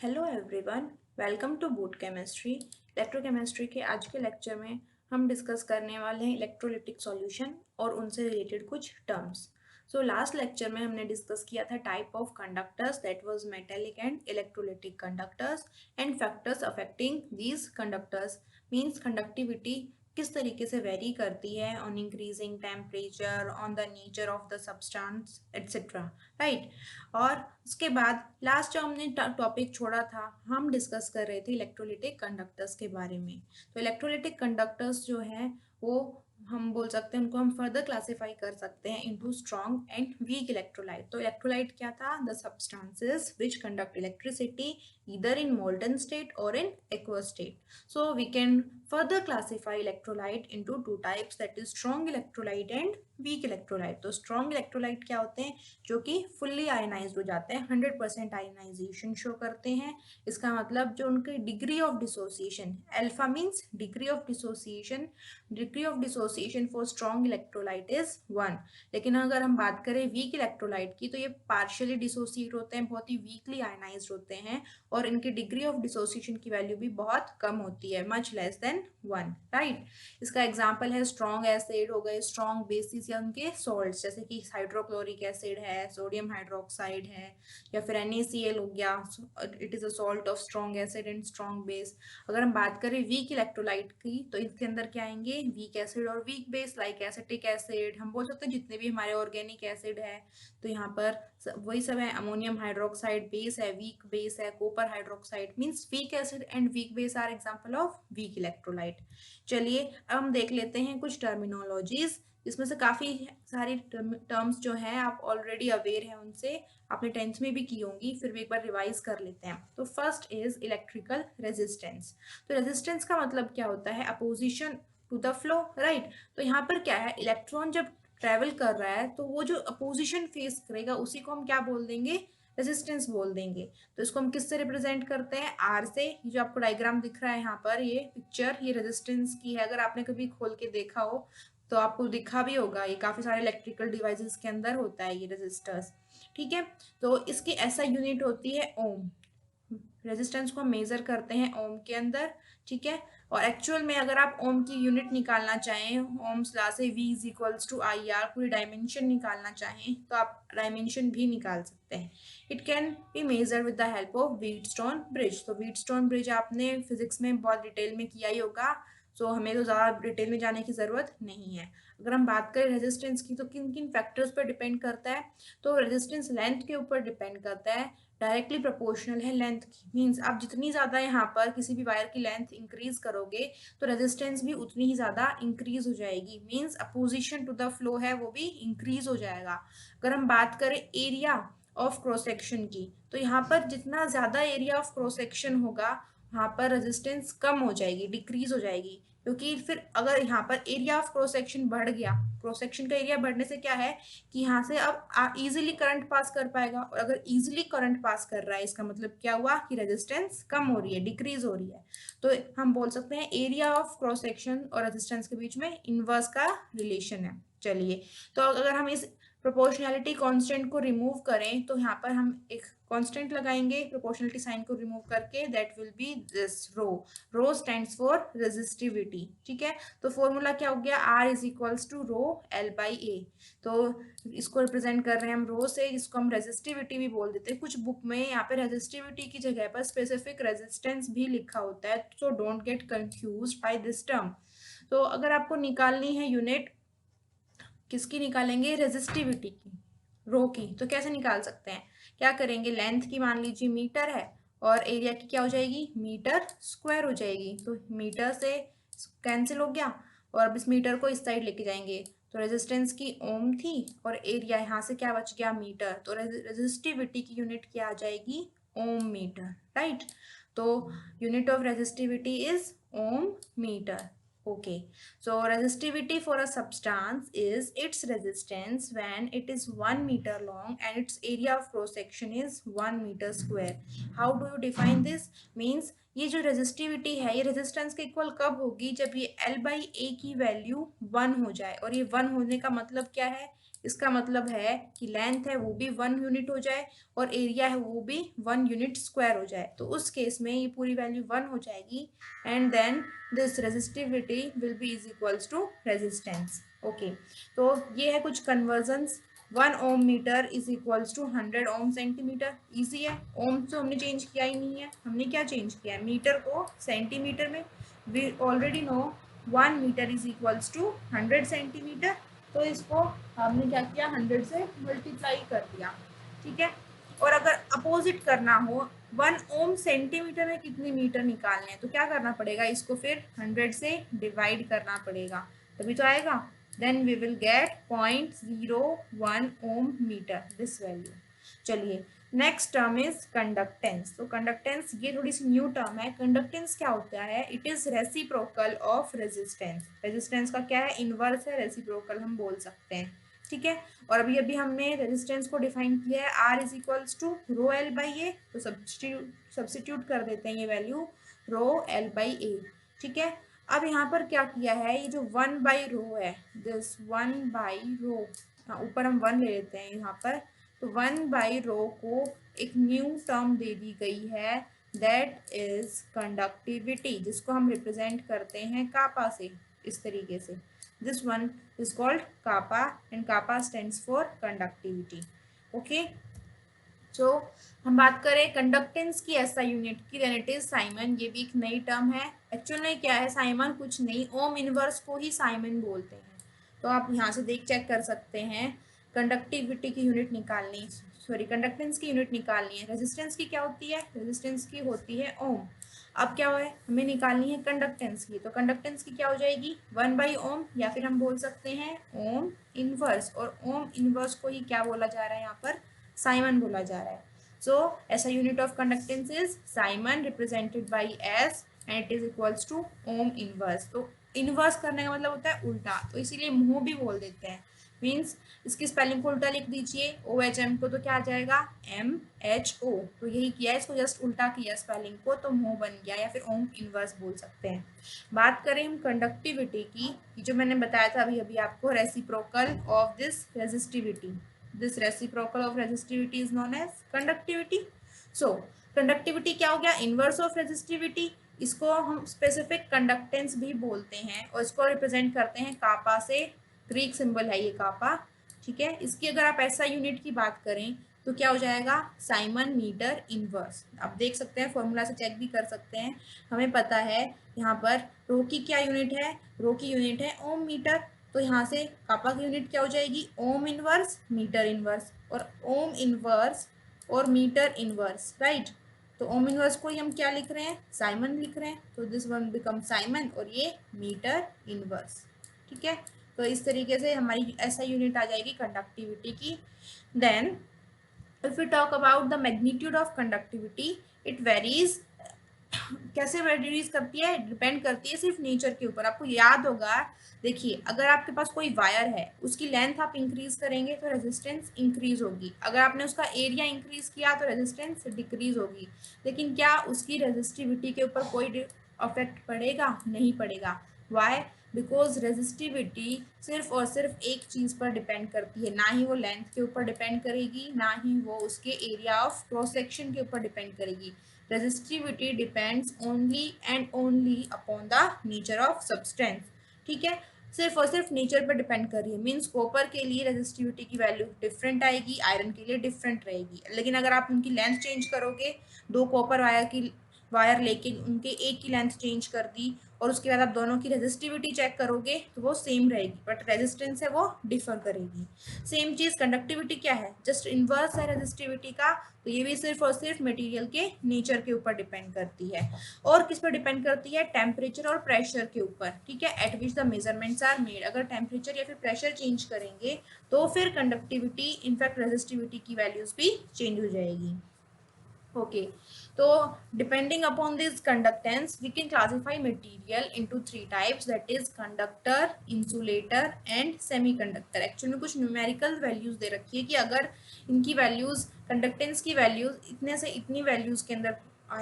Hello everyone, welcome to boot chemistry. Electrochemistry के आज के लेक्चर में हम डिस्कस करने वाले हैं इलेक्ट्रोलिटिक सॉल्यूशन और उनसे रिलेटेड कुछ टर्म्स। लास्ट लेक्चर में हमने डिस्कस किया था type of conductors, that was metallic and electrolytic conductors and factors affecting these conductors. Means conductivity किस तरीके से वेरी करती है on increasing temperature, on the nature of the substance etcetera, right. और उसके बाद लास्ट जो हमने टॉपिक छोड़ा था, हम डिस्कस कर रहे थे इलेक्ट्रोलिटिक कंडक्टर्स के बारे में। तो इलेक्ट्रोलिटिक कंडक्टर्स जो है वो हम बोल सकते हैं, उनको हम फर्दर क्लासिफाई कर सकते हैं into strong and weak electrolyte. तो इलेक्ट्रोलाइट क्या था? The substances which conduct electricity either in molten state और in aqueous state. So we can further classify electrolyte into two types, that is strong electrolyte and weak electrolyte। तो strong electrolyte क्या होते हैं? जो कि fully ionized हो जाते हैं, 100% ionization शो करते हैं। इसका मतलब जो उनके degree of dissociation, alpha means degree of dissociation, degree of dissociation for strong electrolyte is 1। लेकिन अगर हम बात करें weak electrolyte की, तो ये partially dissociate होते हैं, बहुत ही weakly ionized होते हैं और इनकी डिग्री ऑफ डिसोसिएशन की वैल्यू भी बहुत कम होती है, मच लेस देन 1, राइट। इसका एग्जांपल है स्ट्रॉन्ग एसिड हो गए, स्ट्रॉन्ग बेसिस या उनके सॉल्ट्स, जैसे कि हाइड्रोक्लोरिक एसिड है, सोडियम हाइड्रोक्साइड है, या फिर NaCl हो गया। It is a salt of strong acid and strong base. अगर हम बात करें वीक इलेक्ट्रोलाइट की, तो इसके अंदर क्या आएंगे? वीक एसिड और weak base, like acetic acid, हम बोल सकते हैं जितने भी हमारे ऑर्गेनिक एसिड है। तो यहाँ पर वही सब है, अमोनियम हाइड्रोक्साइड बेस है, वीक बेस है, copper hydroxide, means weak acid and weak base are example of weak electrolyte. चलिए अब हम देख लेते हैं कुछ टर्मिनोलॉजीज, इसमें से काफी सारी टर्म्स जो हैं आप ऑलरेडी अवेयर हैं उनसे, आपने टेंथ में भी की होंगी, फिर भी एक बार रिवाइज कर लेते हैं। तो फर्स्ट इज इलेक्ट्रिकल रेजिस्टेंस। तो रेजिस्टेंस का मतलब क्या होता है? Opposition to the flow, right. तो यहाँ पर क्या है, इलेक्ट्रॉन जब ट्रेवल कर रहा है तो वो जो अपोजिशन फेस करेगा उसी को हम क्या बोल देंगे? रेजिस्टेंस बोल देंगे। तो इसको हम किससे रिप्रेजेंट करते हैं? आर से। ये जो आपको डायग्राम दिख रहा है यहाँ पर, ये पिक्चर, ये रेजिस्टेंस की है। अगर आपने कभी खोल के देखा हो तो आपको दिखा भी होगा, ये काफी सारे इलेक्ट्रिकल डिवाइसेस के अंदर होता है ये रेजिस्टर्स, ठीक है। तो इसकी ऐसा यूनिट होती है ओम। रेजिस्टेंस को मेजर करते हैं ओम के अंदर, ठीक है। और एक्चुअल में अगर आप ओम की यूनिट निकालना चाहें, ओम्स लॉ से V is equals to IR, पूरी डायमेंशन निकालना चाहें तो आप डायमेंशन भी निकाल सकते हैं। It can be measure with the help of Wheatstone bridge. तो व्हीटस्टोन ब्रिज आपने फिजिक्स में बहुत डिटेल में किया ही होगा, सो हमें तो ज़्यादा डिटेल में जाने की ज़रूरत नहीं है। अगर हम बात करें रेजिस्टेंस की, तो किन किन फैक्टर्स पर डिपेंड करता है? तो रेजिस्टेंस लेंथ के ऊपर डिपेंड करता है, डायरेक्टली प्रोपोर्शनल है लेंथ की। मींस आप जितनी ज़्यादा यहाँ पर किसी भी वायर की लेंथ इंक्रीज करोगे तो रेजिस्टेंस भी उतनी ही ज़्यादा इंक्रीज हो जाएगी। Means opposition to the flow है वो भी इंक्रीज हो जाएगा। अगर हम बात करें एरिया ऑफ क्रॉस सेक्शन की, तो यहाँ पर जितना ज़्यादा एरिया ऑफ क्रॉस सेक्शन होगा वहाँ पर रेजिस्टेंस कम हो जाएगी, डिक्रीज हो जाएगी। क्योंकि फिर अगर यहाँ पर एरिया ऑफ क्रॉस सेक्शन बढ़ गया, क्रॉस सेक्शन का एरिया बढ़ने से क्या है कि यहाँ से अब इजीली करंट पास कर पाएगा। और अगर इजीली करंट पास कर रहा है, इसका मतलब क्या हुआ कि रेजिस्टेंस कम हो रही है, डिक्रीज हो रही है। तो हम बोल सकते हैं एरिया ऑफ क्रॉस सेक्शन और रेजिस्टेंस के बीच में इनवर्स का रिलेशन है। चलिए, तो अगर हम इस प्रोपोर्शनैलिटी कांस्टेंट को रिमूव करें तो यहाँ पर हम एक कांस्टेंट लगाएंगे प्रोपोर्शनैलिटी साइन को रिमूव करके, that will be this rho. Rho stands for resistivity, ठीक है। तो फॉर्मूला क्या हो गया? R is equals to rho L/A। तो इसको रिप्रेजेंट कर रहे हैं हम रो से, जिसको हम रेजिस्टिविटी भी बोल देते हैं। कुछ बुक में यहाँ पे रेजिस्टिविटी की जगह पर स्पेसिफिक रेजिस्टेंस भी लिखा होता है, so don't get confused by this term. तो अगर आपको निकालनी है यूनिट, किसकी निकालेंगे? रेजिस्टिविटी की, रो की। तो कैसे निकाल सकते हैं? क्या करेंगे? लेंथ की मान लीजिए मीटर है और एरिया की क्या हो जाएगी? मीटर स्क्वायर हो जाएगी। तो मीटर से कैंसिल हो गया और अब इस मीटर को इस साइड लेके जाएंगे। तो रेजिस्टेंस की ओम थी और एरिया यहाँ से क्या बच गया? मीटर। तो रेजिस्टिविटी की यूनिट क्या आ जाएगी? Ohm metre, right. तो unit of resistivity is ohm metre. Okay, so resistivity for a substance is its resistance when it is 1 meter long and its area of cross section is 1 meter square. How do you define this? Means ये जो resistivity है ये resistance के equal कब होगी? जब ये L/A की वैल्यू 1 हो जाए। और ये 1 होने का मतलब क्या है इसका मतलब है कि लेंथ है वो भी 1 यूनिट हो जाए और एरिया है वो भी 1 यूनिट स्क्वायर हो जाए, तो उस केस में ये पूरी वैल्यू 1 हो जाएगी and then this resistivity will be is equals to resistance. Okay, तो ये है कुछ conversions. 1 ohm metre is equals to 100 ohm centimetre. Easy है, ओम तो हमने चेंज किया ही नहीं है, हमने क्या चेंज किया है, मीटर को सेंटीमीटर में। We already know 1 metre is equals to 100 centimetre, तो इसको हमने क्या किया, 100 से मल्टीप्लाई कर दिया। ठीक है, और अगर अपोजिट करना हो 1 ओम सेंटीमीटर में कितने मीटर निकालने हैं, तो क्या करना पड़ेगा, इसको फिर 100 से डिवाइड करना पड़ेगा, तभी तो आएगा। Then we will get 0.01 ohm metre, this value. चलिए, नेक्स्ट टर्म इज कंडक्टेंस। तो कंडक्टेंस ये थोड़ी सी न्यू टर्म है। कंडक्टेंस क्या होता है, it is reciprocal of resistance. Resistance का क्या है, इनवर्स है, रेसिप्रोकल हम बोल सकते हैं। ठीक है, और अभी अभी हमने रेजिस्टेंस को डिफाइन किया है, R is equals to rho L by A, तो सब्स्टिट्यूट कर देते हैं ये value rho L by A. ठीक है, अब यहाँ पर क्या किया है, ये जो 1 बाई रो है, दिस 1 बाई रो, ऊपर हम 1 ले लेते हैं यहाँ पर, तो 1 बाई रो को एक न्यू टर्म दे दी गई है, दैट इज कंडक्टिविटी, जिसको हम रिप्रेजेंट करते हैं कापा से, इस तरीके से। This one is called kappa and kappa stands for conductivity. Okay. So हम बात करें कंडक्टेंस की ऐसा यूनिट की, देन इट इज साइमन। ये भी एक नई टर्म है। एक्चुअल में क्या है, साइमन कुछ नहीं, ओम इनवर्स को ही साइमन बोलते हैं। तो आप यहाँ से देख चेक कर सकते हैं, कंडक्टिविटी की यूनिट निकालनी, सॉरी कंडक्टेंस की यूनिट निकालनी है। रेजिस्टेंस की क्या होती है, रेजिस्टेंस की होती है ओम। अब क्या है, हमें निकालनी है कंडक्टेंस की, तो कंडक्टेंस की क्या हो जाएगी, 1 बाई ओम, या फिर हम बोल सकते हैं ओम इनवर्स, और ओम इनवर्स को ही क्या बोला जा रहा है यहाँ पर, साइमन बोला जा रहा है। सो ऐसा unit of conductance is siemens represented by S and it is equals to ohm inverse. तो इनवर्स करने का मतलब होता है उल्टा, तो इसीलिए मुंह भी बोल देते हैं, मीन्स इसकी स्पेलिंग को उल्टा लिख दीजिए, ओ एच एम को, तो क्या आ जाएगा एम एच ओ, तो यही किया है, इसको जस्ट उल्टा किया स्पेलिंग को, तो मुंह बन गया, या फिर ओम इनवर्स बोल सकते हैं। बात करें हम कंडक्टिविटी की, जो मैंने बताया था अभी अभी आपको, reciprocal of this resistivity, this reciprocal of resistivity is known as conductivity. So conductivity क्या हो गया, inverse of resistivity, इसको हम specific conductance भी बोलते हैं, और इसको रिप्रेजेंट करते हैं कापा से, ग्रीक सिंबल है ये कापा। ठीक है, इसकी अगर आप ऐसा यूनिट की बात करें तो क्या हो जाएगा, साइमन मीटर इनवर्स। आप देख सकते हैं, फॉर्मूला से चेक भी कर सकते हैं, हमें पता है यहाँ पर रो की क्या यूनिट है, रो की यूनिट है ओम मीटर, तो यहाँ से कापा की यूनिट क्या हो जाएगी, ओम इनवर्स मीटर इनवर्स, और ओम इनवर्स और मीटर इनवर्स, राइट। तो ओम इनवर्स को ही हम क्या लिख रहे हैं, साइमन लिख रहे हैं, तो दिस वन बिकम साइमन, और ये मीटर इनवर्स। ठीक है, तो इस तरीके से हमारी ऐसा यूनिट आ जाएगी कंडक्टिविटी की। Then if we talk about the magnitude of conductivity, it varies. कैसे वेरीज करती है, डिपेंड करती है सिर्फ नेचर के ऊपर। आपको याद होगा, देखिए अगर आपके पास कोई वायर है, उसकी लेंथ आप इंक्रीज करेंगे तो रेजिस्टेंस इंक्रीज होगी, अगर आपने उसका एरिया इंक्रीज किया तो रेजिस्टेंस डिक्रीज होगी, लेकिन क्या उसकी रेजिस्टिविटी के ऊपर कोई अफेक्ट पड़ेगा, नहीं पड़ेगा। वाई, बिकॉज रेजिस्टिविटी सिर्फ और सिर्फ एक चीज़ पर डिपेंड करती है, ना ही वो लेंथ के ऊपर डिपेंड करेगी, ना ही वो उसके एरिया ऑफ क्रॉस सेक्शन के ऊपर डिपेंड करेगी। resistivity depends only and only upon the nature of substance। ठीक है, सिर्फ और सिर्फ नेचर पर डिपेंड कर रही है, मीन्स कॉपर के लिए रेजिस्टिविटी की वैल्यू डिफरेंट आएगी, आयरन के लिए डिफरेंट रहेगी, लेकिन अगर आप उनकी लेंथ चेंज करोगे, दो कॉपर वायर लेके उनके एक की लेंथ चेंज कर दी, और उसके बाद आप दोनों की रेजिस्टिविटी चेक करोगे तो वो सेम रहेगी, बट रेजिस्टेंस है वो डिफर करेगी। सेम चीज़ कंडक्टिविटी क्या है, जस्ट इनवर्स है रेजिस्टिविटी का, तो ये भी सिर्फ और सिर्फ मटेरियल के नेचर के ऊपर डिपेंड करती है। और किस पर डिपेंड करती है, टेम्परेचर और प्रेशर के ऊपर। ठीक है, at which the measurements are made. अगर टेम्परेचर या फिर प्रेशर चेंज करेंगे तो फिर कंडक्टिविटी, इनफैक्ट रेजिस्टिविटी की वैल्यूज भी चेंज हो जाएगी। ओके, तो depending upon this conductance we can classify material into 3 types, that is conductor, insulator and semiconductor. Actually में कुछ न्यूमेरिकल वैल्यूज दे रखी है कि अगर इनकी वैल्यूज, कंडक्टेंस की वैल्यूज इतने से इतनी वैल्यूज के अंदर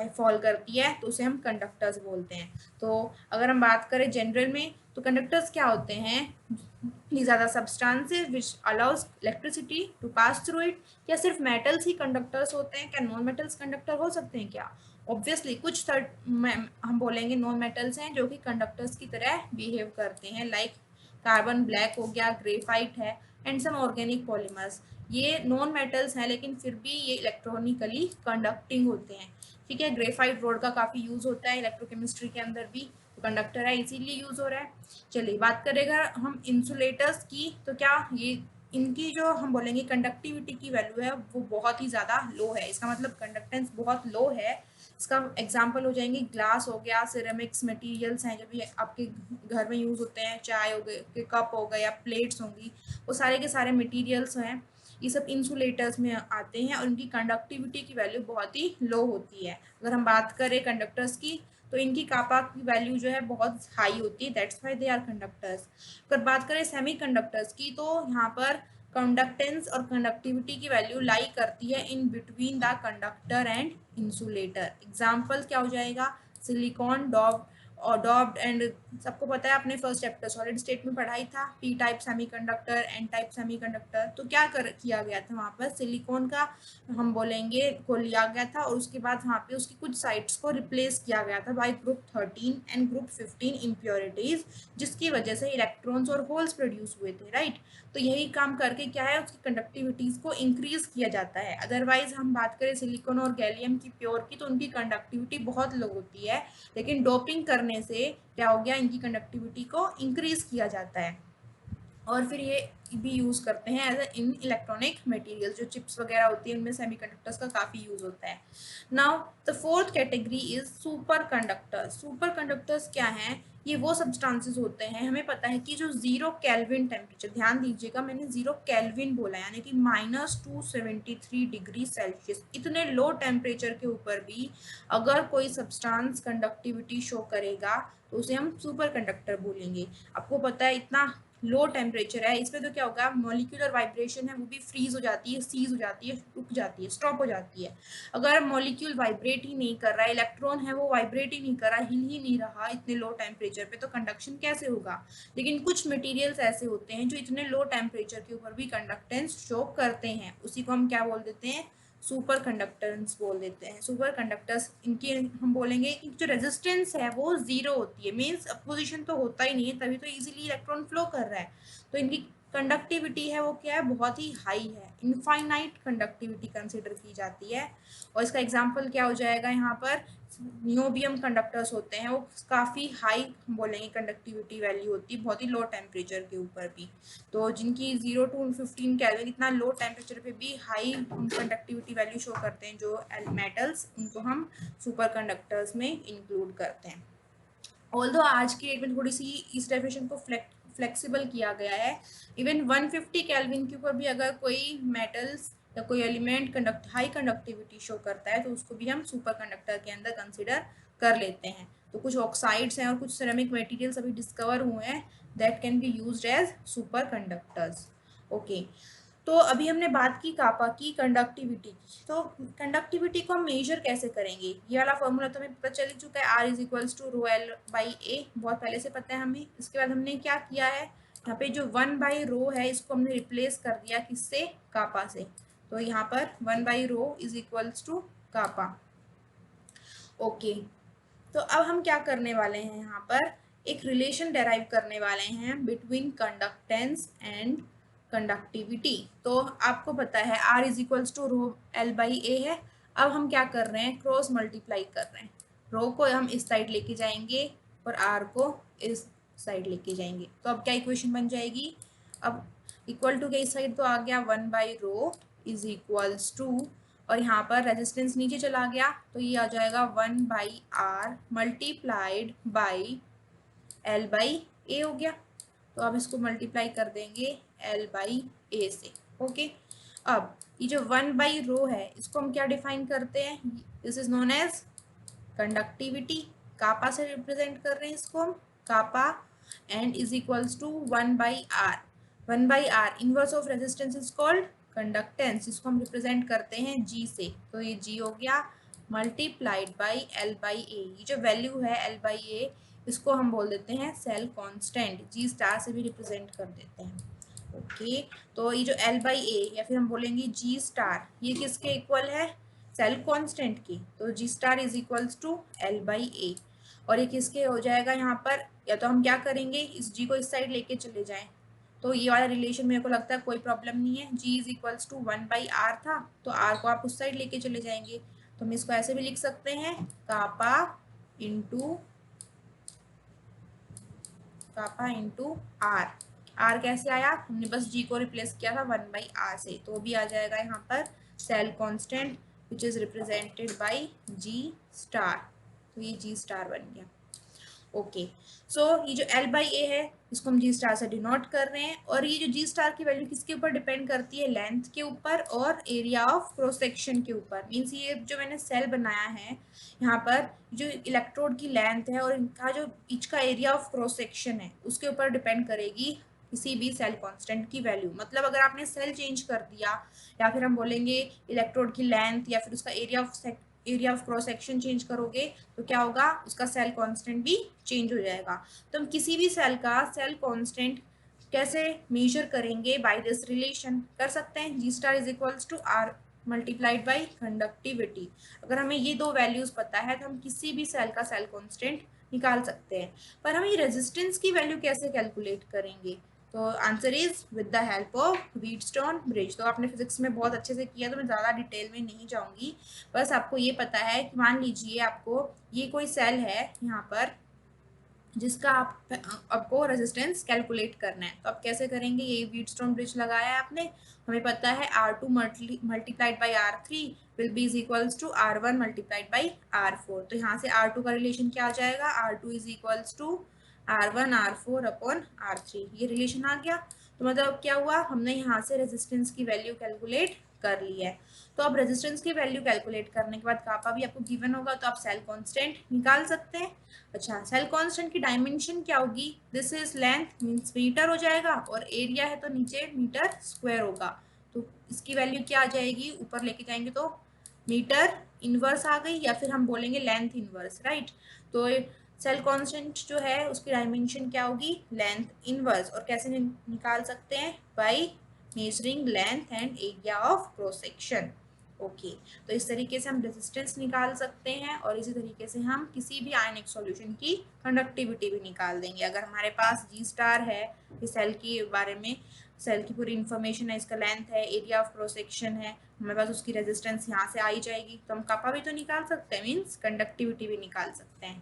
फॉल करती है तो उसे हम कंडक्टर्स बोलते हैं। तो अगर हम बात करें जनरल में तो कंडक्टर्स क्या होते हैं, these are the substances which allows electricity to pass through it। क्या सिर्फ मेटल्स ही कंडक्टर्स होते हैं, क्या नॉन मेटल्स कंडक्टर हो सकते हैं क्या? ऑब्वियसली कुछ हम बोलेंगे नॉन मेटल्स हैं जो कि कंडक्टर्स की तरह बिहेव करते हैं, लाइक कार्बन ब्लैक हो गया, ग्रेफाइट है, एंड सम ऑर्गेनिक पॉलीमर्स। ये नॉन मेटल्स हैं लेकिन फिर भी ये इलेक्ट्रॉनिकली कंडक्टिंग होते हैं। ठीक है, ग्रेफाइट रोड का काफ़ी यूज़ होता है इलेक्ट्रोकेमिस्ट्री के अंदर भी, तो कंडक्टर है इसीलिए यूज़ हो रहा है। चलिए बात करेगा हम इंसुलेटर्स की, तो क्या ये इनकी जो हम बोलेंगे कंडक्टिविटी की वैल्यू है वो बहुत ही ज़्यादा लो है, इसका मतलब कंडक्टेंस बहुत लो है। इसका एग्जांपल हो जाएंगे ग्लास हो गया, सिरेमिक्स मटेरियल्स हैं जो भी आपके घर में यूज़ होते हैं, चाय हो गए, कप हो गए या प्लेट्स होंगी, वो सारे के सारे मटेरियल्स हैं, ये सब इंसुलेटर्स में आते हैं और उनकी कंडक्टिविटी की वैल्यू बहुत ही लो होती है। अगर हम बात करें कंडक्टर्स की तो इनकी कापा की वैल्यू जो है बहुत हाई होती है, that's why they are conductors. अगर बात करें सेमीकंडक्टर्स की तो यहाँ पर कंडक्टेंस और कंडक्टिविटी की वैल्यू लाई करती है in between the conductor and insulator. Example क्या हो जाएगा, सिलिकॉन, डॉप्ड एंड सबको पता है, आपने फर्स्ट चैप्टर सॉलिड स्टेट में पढ़ाई था, P type semiconductor, N type semiconductor. तो क्या किया गया था वहाँ पर सिलिकॉन का हम बोलेंगे को लिया गया था और उसके बाद वहाँ पे उसकी कुछ साइट्स को रिप्लेस किया गया था bye group 13 and group 15 impurities, जिसकी वजह से इलेक्ट्रॉन्स और होल्स प्रोड्यूस हुए थे, राइट। तो यही काम करके क्या है, उसकी कंडक्टिविटीज को इंक्रीज किया जाता है। अदरवाइज हम बात करें सिलिकॉन और गैलियम की प्योर की तो उनकी कंडक्टिविटी बहुत लो होती है, लेकिन डोपिंग करने से क्या हो गया, इनकी कंडक्टिविटी को इंक्रीज किया जाता है और फिर ये भी यूज़ करते हैं एज इन इलेक्ट्रॉनिक मटेरियल्स, जो चिप्स वगैरह होती है उनमें सेमीकंडक्टर्स का काफ़ी यूज़ होता है। Now the fourth category is super conductors. Super conductors क्या हैं, ये वो सब्सटेंसेस होते हैं, हमें पता है कि जो 0 केल्विन टेम्परेचर, ध्यान दीजिएगा मैंने 0 केल्विन बोला यानी कि -273 डिग्री सेल्सियस, इतने लो टेम्परेचर के ऊपर भी अगर कोई सब्सटेंस कंडक्टिविटी शो करेगा तो उसे हम सुपर कंडक्टर बोलेंगे। आपको पता है इतना लो टेम्परेचर है, इसमें तो क्या होगा, मॉलिक्यूलर वाइब्रेशन है वो भी फ्रीज हो जाती है, सीज हो जाती है, रुक जाती है, स्टॉप हो जाती है। अगर मॉलिक्यूल वाइब्रेट ही नहीं कर रहा है, इलेक्ट्रॉन है वो वाइब्रेट ही नहीं कर रहा, हिल ही नहीं रहा इतने लो टेम्परेचर पे, तो कंडक्शन कैसे होगा। लेकिन कुछ मटेरियल्स ऐसे होते हैं जो इतने लो टेम्परेचर के ऊपर भी कंडक्टेंस शो करते हैं, उसी को हम क्या बोल देते हैं, सुपर कंडक्टेंस बोल देते हैं। सुपर कंडक्टर्स इनकी हम बोलेंगे कि जो रेजिस्टेंस है वो 0 होती है, मीन्स अपोजिशन तो होता ही नहीं है, तभी तो इजीली इलेक्ट्रॉन फ्लो कर रहा है। तो इनकी कंडक्टिविटी है वो क्या है, बहुत ही हाई है, इनफाइनाइट कंडक्टिविटी कंसिडर की जाती है। और इसका एग्जांपल क्या हो जाएगा, यहाँ पर नियोबियम कंडक्टर्स होते हैं, वो काफ़ी हाई बोलेंगे कंडक्टिविटी वैल्यू होती है, बहुत ही लो टेम्परेचर के ऊपर भी। तो जिनकी 0 to 15 केल्विन इतना लो टेम्परेचर पे भी हाई हम कंडक्टिविटी वैल्यू शो करते हैं जो मेटल्स, उनको हम सुपर कंडक्टर्स में इंक्लूड करते हैं। ऑल्दो आज की डेट में थोड़ी सी इस डेफिनेशन को फ्लेक्सिबल किया गया है, इवन 150 केल्विन के ऊपर भी अगर कोई मेटल्स या कोई एलिमेंट हाई कंडक्टिविटी शो करता है तो उसको भी हम सुपर कंडक्टर के अंदर कंसिडर कर लेते हैं। तो कुछ ऑक्साइड्स हैं और कुछ सिरेमिक मटेरियल्स अभी डिस्कवर हुए हैं that can be used as super conductors. Okay, तो अभी हमने बात की कापा की कंडक्टिविटी की, तो कंडक्टिविटी को हम मेजर कैसे करेंगे, ये वाला फॉर्मूला तो हमें पता चल ही चुका है, R is equals to rho L by A, बहुत पहले से पता है हमें। इसके बाद हमने क्या किया है, यहाँ पे जो 1 बाई रो है इसको हमने रिप्लेस कर दिया किससे, कापा से, तो यहाँ पर 1 by rho is equals to kappa. Okay, तो अब हम क्या करने वाले हैं, यहाँ पर एक रिलेशन डेराइव करने वाले हैं बिटवीन कंडक्टेंस एंड कंडक्टिविटी। तो आपको पता है R is equals to rho L by A है। अब हम क्या कर रहे हैं, क्रॉस मल्टीप्लाई कर रहे हैं, रो को हम इस साइड लेके जाएंगे और R को इस साइड लेके जाएंगे, तो अब क्या इक्वेशन बन जाएगी, अब इक्वल टू के इस साइड तो आ गया 1 by rho is equals to, और यहाँ पर रेजिस्टेंस नीचे चला गया तो ये आ जाएगा 1 by R multiplied by L by A हो गया। तो अब इसको मल्टीप्लाई कर देंगे एल बाई ए से। ओके, अब ये जो 1 बाई रो है इसको हम क्या डिफाइन करते हैं, this is known as conductivity, kappa से रिप्रेजेंट कर रहे हैं इसको हम, kappa and is equals to 1 by R. 1 by R inverse of resistance is called conductance, इसको हम रिप्रेजेंट करते हैं जी से, तो ये जी हो गया मल्टीप्लाइड बाई एल बाई ए। ये जो वैल्यू है एल बाई ए, इसको हम बोल देते हैं सेल कांस्टेंट, जी स्टार से भी रिप्रेजेंट कर देते हैं। ओके, तो ये जो एल बाई ए या फिर हम बोलेंगे जी स्टार, ये किसके इक्वल है? सेल कांस्टेंट की। तो G star is equals to L by A. और ये किसके हो जाएगा यहाँ पर? या तो हम क्या करेंगे, इस जी को इस साइड लेके चले जाएं, तो ये वाला रिलेशन मेरे को लगता है कोई प्रॉब्लम नहीं है। जी इज इक्वल्स टू 1/r था, तो r को आप उस साइड लेके चले जाएंगे, तो हम इसको ऐसे भी लिख सकते हैं, कापा इंटू आर। आर कैसे आया? हमने बस जी को रिप्लेस किया था 1/r से, तो भी आ जाएगा यहाँ पर cell constant which is represented by G star. तो ये जी स्टार बन गया। ओके, सो ये जो एल बाई ए है, इसको हम जी स्टार से डिनोट कर रहे हैं। और ये जो जी स्टार की वैल्यू किसके ऊपर डिपेंड करती है? लेंथ के ऊपर और एरिया ऑफ क्रॉस सेक्शन के ऊपर। मीन्स ये जो मैंने सेल बनाया है यहाँ पर, जो इलेक्ट्रोड की लेंथ है और इनका जो ईच का एरिया ऑफ क्रॉस सेक्शन है, उसके ऊपर डिपेंड करेगी किसी भी सेल कांस्टेंट की वैल्यू। मतलब अगर आपने सेल चेंज कर दिया, या फिर हम बोलेंगे इलेक्ट्रोड की लेंथ या फिर उसका area of cross section change करोगे, तो क्या होगा? उसका सेल कांस्टेंट भी चेंज हो जाएगा। तो हम किसी भी सेल का सेल कांस्टेंट कैसे मेजर करेंगे? बाय दिस रिलेशन कर सकते हैं, G star is equals to R multiplied by conductivity. अगर हमें ये दो वैल्यूज पता है तो हम किसी भी सेल का सेल कांस्टेंट निकाल सकते हैं। पर हम ये रेजिस्टेंस की वैल्यू कैसे कैलकुलेट करेंगे? तो answer is with the help of Wheatstone bridge. तो आपने फिजिक्स में बहुत अच्छे से किया, तो मैं ज़्यादा डिटेल में नहीं जाऊंगी। बस आपको ये पता है कि मान लीजिए आपको ये कोई सेल है यहाँ पर, जिसका आपको रेजिस्टेंस कैलकुलेट करना है। तो आप कैसे करेंगे? ये व्हीटस्टोन ब्रिज लगाया है आपने, हमें पता है R2 multiplied by R3 will be is equals to R1 multiplied by R4। तो यहाँ से R2 का रिलेशन क्या आ जाएगा? R2 is equals to R1 R4 upon R3। ये रिलेशन आ गया। तो मतलब क्या हुआ? हमने यहाँ से रेजिस्टेंस की वैल्यू कैलकुलेट कर ली है। तो अब रेजिस्टेंस की वैल्यू कैलकुलेट करने के बाद कापा भी आपको गिवन होगा, तो आप सेल कांस्टेंट निकाल सकते हैं। अच्छा, सेल कांस्टेंट की डायमेंशन क्या होगी? This is length means metre हो जाएगा, और एरिया है तो नीचे मीटर स्क्वायर होगा। तो इसकी वैल्यू क्या आ जाएगी? ऊपर लेके जाएंगे तो मीटर इनवर्स आ गई, या फिर हम बोलेंगे लेंथ इनवर्स, राइट। तो सेल कांस्टेंट जो है उसकी डायमेंशन क्या होगी? Length inverse. और कैसे निकाल सकते हैं? By measuring length and area of cross section. Okay, तो इस तरीके से हम रेजिस्टेंस निकाल सकते हैं, और इसी तरीके से हम किसी भी आयनिक सॉल्यूशन की कंडक्टिविटी भी निकाल देंगे। अगर हमारे पास जी स्टार है, इस सेल के बारे में सेल की पूरी इन्फॉर्मेशन है, इसका लेंथ है, एरिया ऑफ क्रॉस सेक्शन है, हमारे पास उसकी रेजिस्टेंस यहाँ से आई जाएगी, तो हम कापा भी तो निकाल सकते हैं, मीन्स कंडक्टिविटी भी निकाल सकते हैं।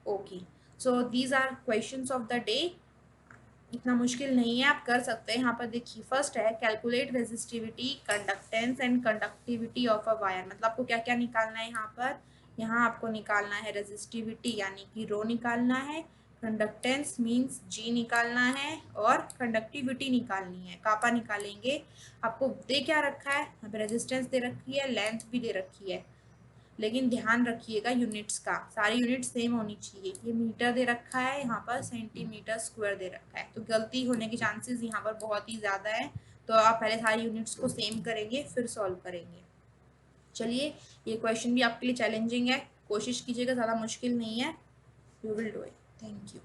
Okay, so these are questions of the day. इतना मुश्किल नहीं है, आप कर सकते हैं। यहाँ पर देखिए, फर्स्ट है calculate resistivity, conductance and conductivity of a wire. मतलब आपको क्या क्या निकालना है यहाँ पर? यहाँ आपको निकालना है रेजिस्टिविटी यानी कि रो निकालना है, कंडक्टेंस मींस जी निकालना है, और कंडक्टिविटी निकालनी है, कापा निकालेंगे। आपको दे क्या रखा है? यहाँ पे रेजिस्टेंस दे रखी है, लेंथ भी दे रखी है, लेकिन ध्यान रखिएगा यूनिट्स का, सारी यूनिट सेम होनी चाहिए। ये मीटर दे रखा है, यहाँ पर सेंटीमीटर स्क्वायर दे रखा है, तो गलती होने के चांसेस यहाँ पर बहुत ही ज़्यादा है। तो आप पहले सारी यूनिट्स को सेम करेंगे, फिर सॉल्व करेंगे। चलिए, ये क्वेश्चन भी आपके लिए चैलेंजिंग है, कोशिश कीजिएगा, ज़्यादा मुश्किल नहीं है। You will do it. Thank you.